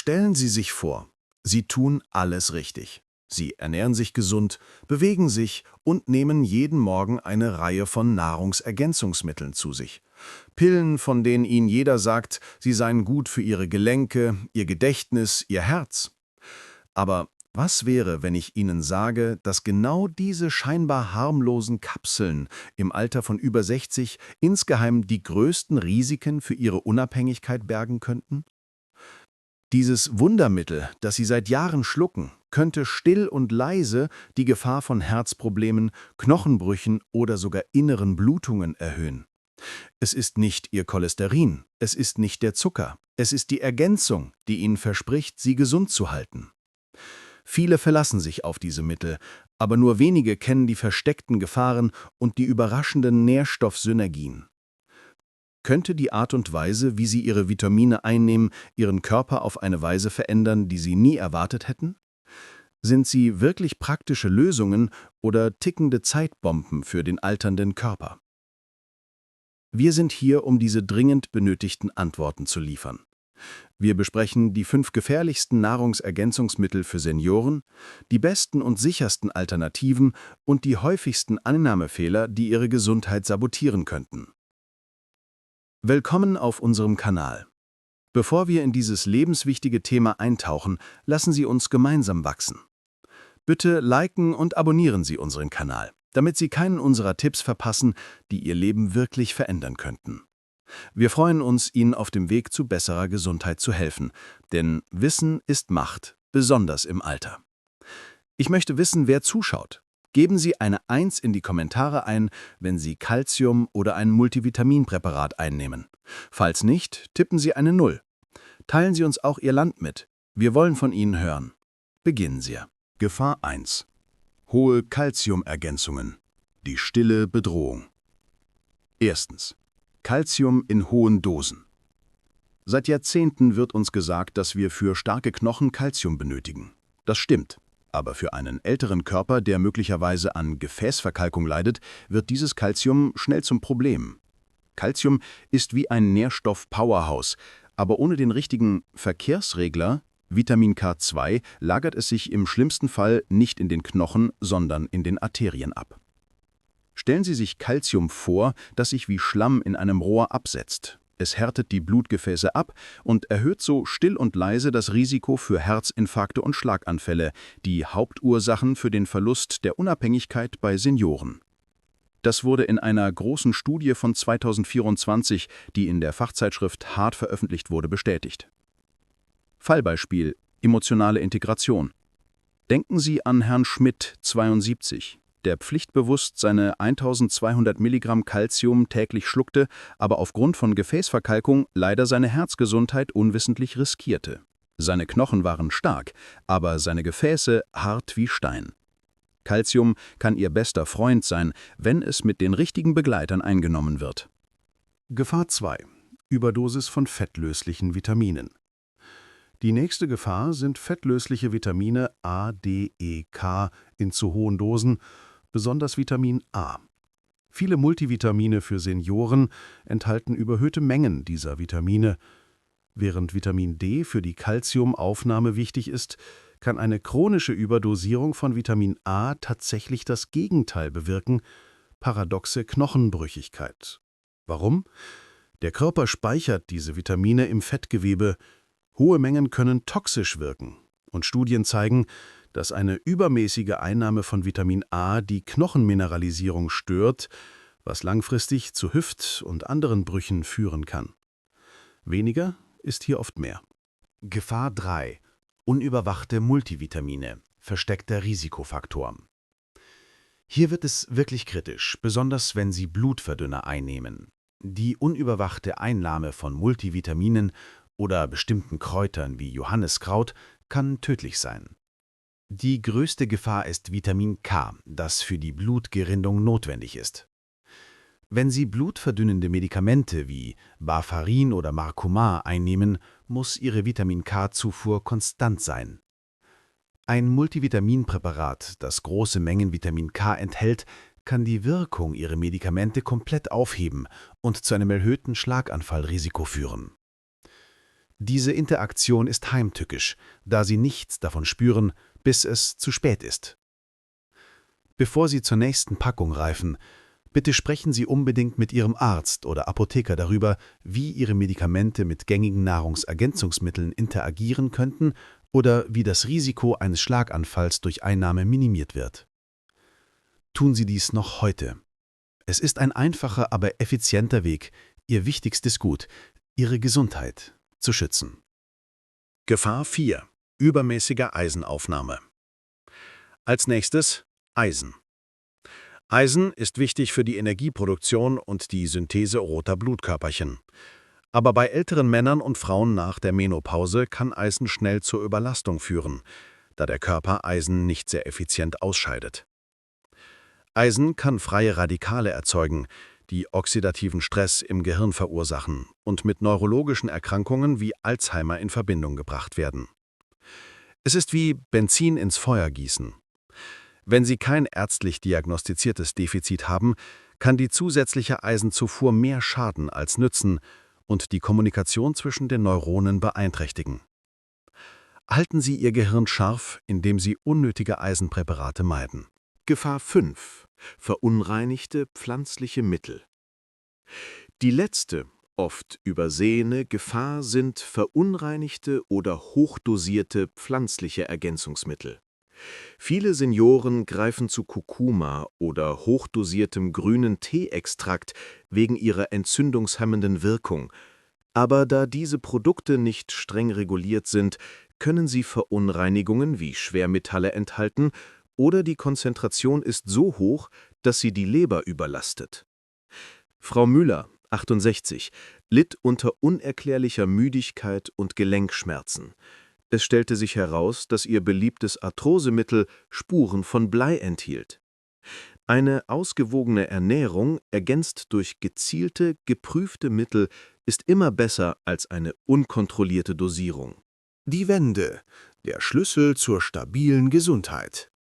Stellen Sie sich vor, Sie tun alles richtig. Sie ernähren sich gesund, bewegen sich und nehmen jeden Morgen eine Reihe von Nahrungsergänzungsmitteln zu sich. Pillen, von denen Ihnen jeder sagt, sie seien gut für Ihre Gelenke, Ihr Gedächtnis, Ihr Herz. Aber was wäre, wenn ich Ihnen sage, dass genau diese scheinbar harmlosen Kapseln im Alter von über 60 insgeheim die größten Risiken für Ihre Unabhängigkeit bergen könnten? Dieses Wundermittel, das Sie seit Jahren schlucken, könnte still und leise die Gefahr von Herzproblemen, Knochenbrüchen oder sogar inneren Blutungen erhöhen. Es ist nicht Ihr Cholesterin, es ist nicht der Zucker, es ist die Ergänzung, die Ihnen verspricht, Sie gesund zu halten. Viele verlassen sich auf diese Mittel, aber nur wenige kennen die versteckten Gefahren und die überraschenden Nährstoffsynergien. Könnte die Art und Weise, wie Sie Ihre Vitamine einnehmen, Ihren Körper auf eine Weise verändern, die Sie nie erwartet hätten? Sind sie wirklich praktische Lösungen oder tickende Zeitbomben für den alternden Körper? Wir sind hier, um diese dringend benötigten Antworten zu liefern. Wir besprechen die 5 gefährlichsten Nahrungsergänzungsmittel für Senioren, die besten und sichersten Alternativen und die häufigsten Annahmefehler, die Ihre Gesundheit sabotieren könnten. Willkommen auf unserem Kanal. Bevor wir in dieses lebenswichtige Thema eintauchen, lassen Sie uns gemeinsam wachsen. Bitte liken und abonnieren Sie unseren Kanal, damit Sie keinen unserer Tipps verpassen, die Ihr Leben wirklich verändern könnten. Wir freuen uns, Ihnen auf dem Weg zu besserer Gesundheit zu helfen, denn Wissen ist Macht, besonders im Alter. Ich möchte wissen, wer zuschaut. Geben Sie eine 1 in die Kommentare ein, wenn Sie Calcium oder ein Multivitaminpräparat einnehmen. Falls nicht, tippen Sie eine 0. Teilen Sie uns auch Ihr Land mit. Wir wollen von Ihnen hören. Beginnen Sie. Gefahr 1. Hohe Calciumergänzungen. Die stille Bedrohung. Erstens. Calcium in hohen Dosen. Seit Jahrzehnten wird uns gesagt, dass wir für starke Knochen Calcium benötigen. Das stimmt. Aber für einen älteren Körper, der möglicherweise an Gefäßverkalkung leidet, wird dieses Calcium schnell zum Problem. Calcium ist wie ein Nährstoff-Powerhouse, aber ohne den richtigen Verkehrsregler, Vitamin K2, lagert es sich im schlimmsten Fall nicht in den Knochen, sondern in den Arterien ab. Stellen Sie sich Calcium vor, das sich wie Schlamm in einem Rohr absetzt. Es härtet die Blutgefäße ab und erhöht so still und leise das Risiko für Herzinfarkte und Schlaganfälle, die Hauptursachen für den Verlust der Unabhängigkeit bei Senioren. Das wurde in einer großen Studie von 2024, die in der Fachzeitschrift Hart veröffentlicht wurde, bestätigt. Fallbeispiel: emotionale Integration. Denken Sie an Herrn Schmidt, 72, der pflichtbewusst seine 1200 Milligramm Calcium täglich schluckte, aber aufgrund von Gefäßverkalkung leider seine Herzgesundheit unwissentlich riskierte. Seine Knochen waren stark, aber seine Gefäße hart wie Stein. Calcium kann Ihr bester Freund sein, wenn es mit den richtigen Begleitern eingenommen wird. Gefahr 2. Überdosis von fettlöslichen Vitaminen. Die nächste Gefahr sind fettlösliche Vitamine A, D, E, K in zu hohen Dosen, besonders Vitamin A. Viele Multivitamine für Senioren enthalten überhöhte Mengen dieser Vitamine. Während Vitamin D für die Calciumaufnahme wichtig ist, kann eine chronische Überdosierung von Vitamin A tatsächlich das Gegenteil bewirken: paradoxe Knochenbrüchigkeit. Warum? Der Körper speichert diese Vitamine im Fettgewebe. Hohe Mengen können toxisch wirken, und Studien zeigen, dass eine übermäßige Einnahme von Vitamin A die Knochenmineralisierung stört, was langfristig zu Hüft- und anderen Brüchen führen kann. Weniger ist hier oft mehr. Gefahr 3. Unüberwachte Multivitamine, versteckter Risikofaktor. Hier wird es wirklich kritisch, besonders wenn Sie Blutverdünner einnehmen. Die unüberwachte Einnahme von Multivitaminen oder bestimmten Kräutern wie Johanniskraut kann tödlich sein. Die größte Gefahr ist Vitamin K, das für die Blutgerinnung notwendig ist. Wenn Sie blutverdünnende Medikamente wie Warfarin oder Marcumar einnehmen, muss Ihre Vitamin-K-Zufuhr konstant sein. Ein Multivitaminpräparat, das große Mengen Vitamin K enthält, kann die Wirkung Ihrer Medikamente komplett aufheben und zu einem erhöhten Schlaganfallrisiko führen. Diese Interaktion ist heimtückisch, da Sie nichts davon spüren, bis es zu spät ist. Bevor Sie zur nächsten Packung greifen, bitte sprechen Sie unbedingt mit Ihrem Arzt oder Apotheker darüber, wie Ihre Medikamente mit gängigen Nahrungsergänzungsmitteln interagieren könnten oder wie das Risiko eines Schlaganfalls durch Einnahme minimiert wird. Tun Sie dies noch heute. Es ist ein einfacher, aber effizienter Weg, Ihr wichtigstes Gut, Ihre Gesundheit, zu schützen. Gefahr 4. Übermäßige Eisenaufnahme. Als nächstes Eisen. Eisen ist wichtig für die Energieproduktion und die Synthese roter Blutkörperchen. Aber bei älteren Männern und Frauen nach der Menopause kann Eisen schnell zur Überlastung führen, da der Körper Eisen nicht sehr effizient ausscheidet. Eisen kann freie Radikale erzeugen, die oxidativen Stress im Gehirn verursachen und mit neurologischen Erkrankungen wie Alzheimer in Verbindung gebracht werden. Es ist wie Benzin ins Feuer gießen. Wenn Sie kein ärztlich diagnostiziertes Defizit haben, kann die zusätzliche Eisenzufuhr mehr schaden als nützen und die Kommunikation zwischen den Neuronen beeinträchtigen. Halten Sie Ihr Gehirn scharf, indem Sie unnötige Eisenpräparate meiden. Gefahr 5. Verunreinigte pflanzliche Mittel. Die letzte, oft übersehene Gefahr sind verunreinigte oder hochdosierte pflanzliche Ergänzungsmittel. Viele Senioren greifen zu Kurkuma oder hochdosiertem grünen Teeextrakt wegen ihrer entzündungshemmenden Wirkung. Aber da diese Produkte nicht streng reguliert sind, können sie Verunreinigungen wie Schwermetalle enthalten oder die Konzentration ist so hoch, dass sie die Leber überlastet. Frau Müller, 68, litt unter unerklärlicher Müdigkeit und Gelenkschmerzen. Es stellte sich heraus, dass ihr beliebtes Arthrosemittel Spuren von Blei enthielt. Eine ausgewogene Ernährung, ergänzt durch gezielte, geprüfte Mittel, ist immer besser als eine unkontrollierte Dosierung. Die Wende, der Schlüssel zur stabilen Gesundheit.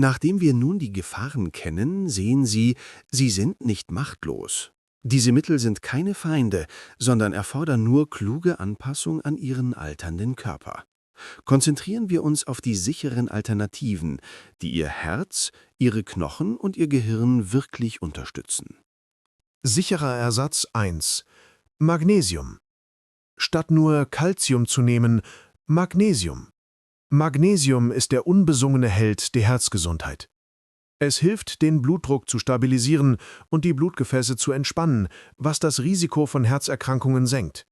Nachdem wir nun die Gefahren kennen, sehen Sie, sie sind nicht machtlos. Diese Mittel sind keine Feinde, sondern erfordern nur kluge Anpassung an Ihren alternden Körper. Konzentrieren wir uns auf die sicheren Alternativen, die Ihr Herz, Ihre Knochen und Ihr Gehirn wirklich unterstützen. Sicherer Ersatz 1. Magnesium. Statt nur Calcium zu nehmen, Magnesium. Magnesium ist der unbesungene Held der Herzgesundheit. Es hilft, den Blutdruck zu stabilisieren und die Blutgefäße zu entspannen, was das Risiko von Herzerkrankungen senkt.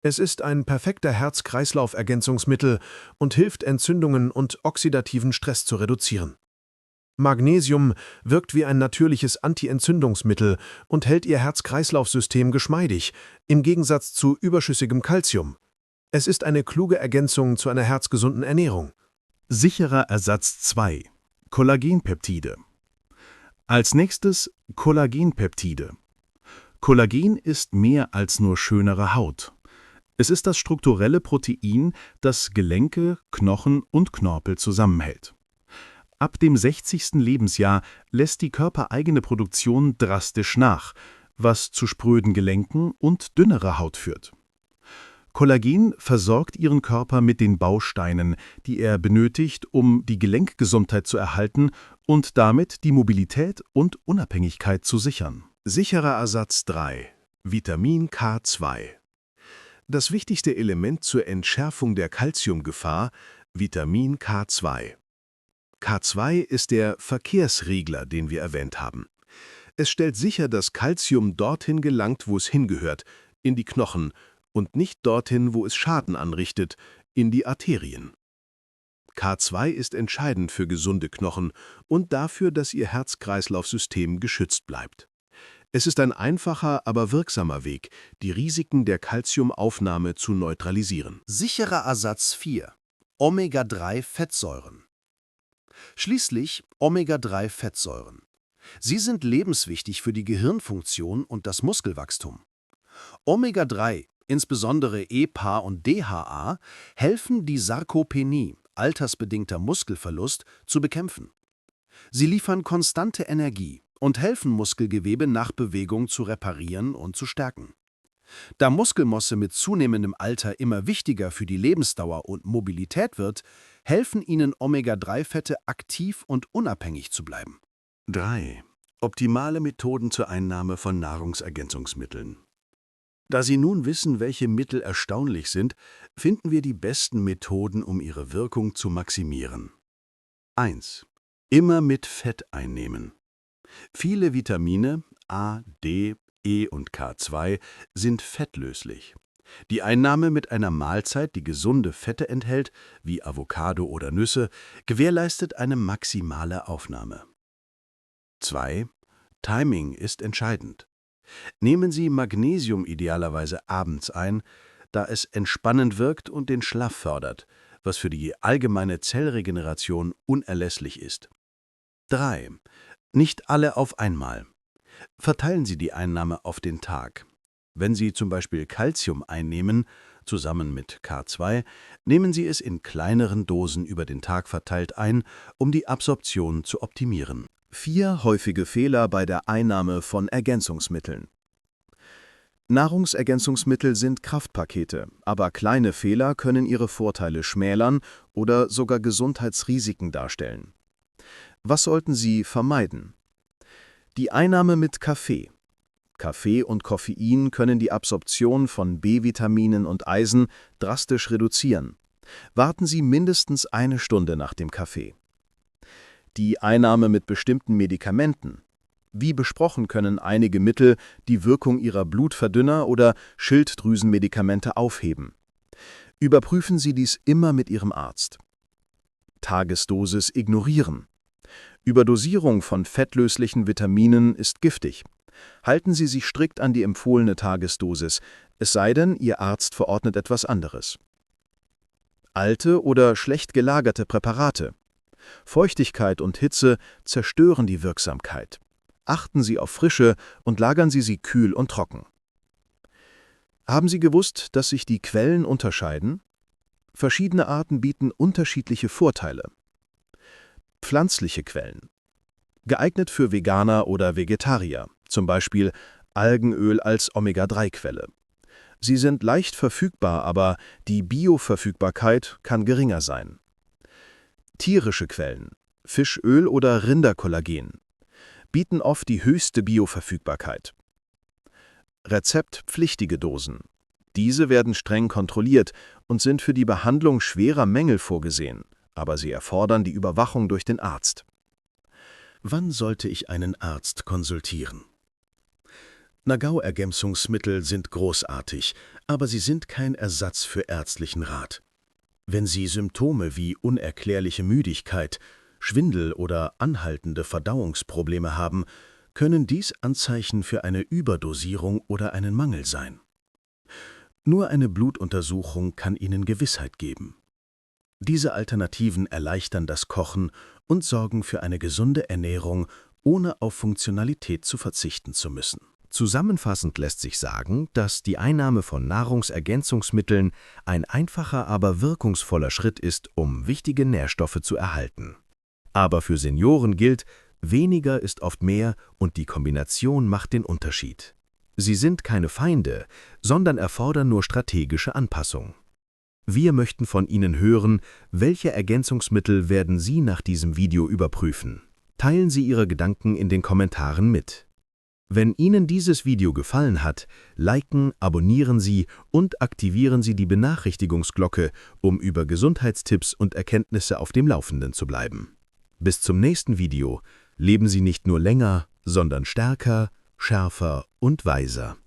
Es ist ein perfekter Herz-Kreislauf-Ergänzungsmittel und hilft, Entzündungen und oxidativen Stress zu reduzieren. Magnesium wirkt wie ein natürliches Anti-Entzündungsmittel und hält Ihr Herz-Kreislauf-System geschmeidig, im Gegensatz zu überschüssigem Calcium. Es ist eine kluge Ergänzung zu einer herzgesunden Ernährung. Sicherer Ersatz 2. Kollagenpeptide. Als nächstes Kollagenpeptide. Kollagen ist mehr als nur schönere Haut. Es ist das strukturelle Protein, das Gelenke, Knochen und Knorpel zusammenhält. Ab dem 60. Lebensjahr lässt die körpereigene Produktion drastisch nach, was zu spröden Gelenken und dünnerer Haut führt. Kollagen versorgt Ihren Körper mit den Bausteinen, die er benötigt, um die Gelenkgesundheit zu erhalten und damit die Mobilität und Unabhängigkeit zu sichern. Sicherer Ersatz 3. Vitamin K2. Das wichtigste Element zur Entschärfung der Calciumgefahr, Vitamin K2. K2 ist der Verkehrsregler, den wir erwähnt haben. Es stellt sicher, dass Calcium dorthin gelangt, wo es hingehört, in die Knochen, und nicht dorthin, wo es Schaden anrichtet, in die Arterien. K2 ist entscheidend für gesunde Knochen und dafür, dass Ihr Herz-Kreislauf-System geschützt bleibt. Es ist ein einfacher, aber wirksamer Weg, die Risiken der Calciumaufnahme zu neutralisieren. Sicherer Ersatz 4. Omega-3-Fettsäuren. Schließlich Omega-3-Fettsäuren. Sie sind lebenswichtig für die Gehirnfunktion und das Muskelwachstum. Omega-3, insbesondere EPA und DHA, helfen, die Sarkopenie, altersbedingter Muskelverlust, zu bekämpfen. Sie liefern konstante Energie und helfen Muskelgewebe nach Bewegung zu reparieren und zu stärken. Da Muskelmasse mit zunehmendem Alter immer wichtiger für die Lebensdauer und Mobilität wird, helfen Ihnen Omega-3-Fette aktiv und unabhängig zu bleiben. 3. Optimale Methoden zur Einnahme von Nahrungsergänzungsmitteln. Da Sie nun wissen, welche Mittel erstaunlich sind, finden wir die besten Methoden, um ihre Wirkung zu maximieren. 1. Immer mit Fett einnehmen. Viele Vitamine A, D, E und K2 sind fettlöslich. Die Einnahme mit einer Mahlzeit, die gesunde Fette enthält, wie Avocado oder Nüsse, gewährleistet eine maximale Aufnahme. 2. Timing ist entscheidend. Nehmen Sie Magnesium idealerweise abends ein, da es entspannend wirkt und den Schlaf fördert, was für die allgemeine Zellregeneration unerlässlich ist. 3. Nicht alle auf einmal. Verteilen Sie die Einnahme auf den Tag. Wenn Sie zum Beispiel Calcium einnehmen, zusammen mit K2, nehmen Sie es in kleineren Dosen über den Tag verteilt ein, um die Absorption zu optimieren. 4 häufige Fehler bei der Einnahme von Ergänzungsmitteln. Nahrungsergänzungsmittel sind Kraftpakete, aber kleine Fehler können ihre Vorteile schmälern oder sogar Gesundheitsrisiken darstellen. Was sollten Sie vermeiden? Die Einnahme mit Kaffee. Kaffee und Koffein können die Absorption von B-Vitaminen und Eisen drastisch reduzieren. Warten Sie mindestens 1 Stunde nach dem Kaffee. Die Einnahme mit bestimmten Medikamenten. Wie besprochen können einige Mittel die Wirkung ihrer Blutverdünner oder Schilddrüsenmedikamente aufheben. Überprüfen Sie dies immer mit Ihrem Arzt. Tagesdosis ignorieren. Überdosierung von fettlöslichen Vitaminen ist giftig. Halten Sie sich strikt an die empfohlene Tagesdosis, es sei denn, Ihr Arzt verordnet etwas anderes. Alte oder schlecht gelagerte Präparate. Feuchtigkeit und Hitze zerstören die Wirksamkeit. Achten Sie auf Frische und lagern Sie sie kühl und trocken. Haben Sie gewusst, dass sich die Quellen unterscheiden? Verschiedene Arten bieten unterschiedliche Vorteile. Pflanzliche Quellen. Geeignet für Veganer oder Vegetarier, zum Beispiel Algenöl als Omega-3-Quelle. Sie sind leicht verfügbar, aber die Bioverfügbarkeit kann geringer sein. Tierische Quellen, Fischöl oder Rinderkollagen, bieten oft die höchste Bioverfügbarkeit. Rezeptpflichtige Dosen. Diese werden streng kontrolliert und sind für die Behandlung schwerer Mängel vorgesehen, aber sie erfordern die Überwachung durch den Arzt. Wann sollte ich einen Arzt konsultieren? Nahrungsergänzungsmittel sind großartig, aber sie sind kein Ersatz für ärztlichen Rat. Wenn Sie Symptome wie unerklärliche Müdigkeit, Schwindel oder anhaltende Verdauungsprobleme haben, können dies Anzeichen für eine Überdosierung oder einen Mangel sein. Nur eine Blutuntersuchung kann Ihnen Gewissheit geben. Diese Alternativen erleichtern das Kochen und sorgen für eine gesunde Ernährung, ohne auf Funktionalität zu verzichten zu müssen. Zusammenfassend lässt sich sagen, dass die Einnahme von Nahrungsergänzungsmitteln ein einfacher, aber wirkungsvoller Schritt ist, um wichtige Nährstoffe zu erhalten. Aber für Senioren gilt, weniger ist oft mehr und die Kombination macht den Unterschied. Sie sind keine Feinde, sondern erfordern nur strategische Anpassung. Wir möchten von Ihnen hören, welche Ergänzungsmittel werden Sie nach diesem Video überprüfen. Teilen Sie Ihre Gedanken in den Kommentaren mit. Wenn Ihnen dieses Video gefallen hat, liken, abonnieren Sie und aktivieren Sie die Benachrichtigungsglocke, um über Gesundheitstipps und Erkenntnisse auf dem Laufenden zu bleiben. Bis zum nächsten Video. Leben Sie nicht nur länger, sondern stärker, schärfer und weiser.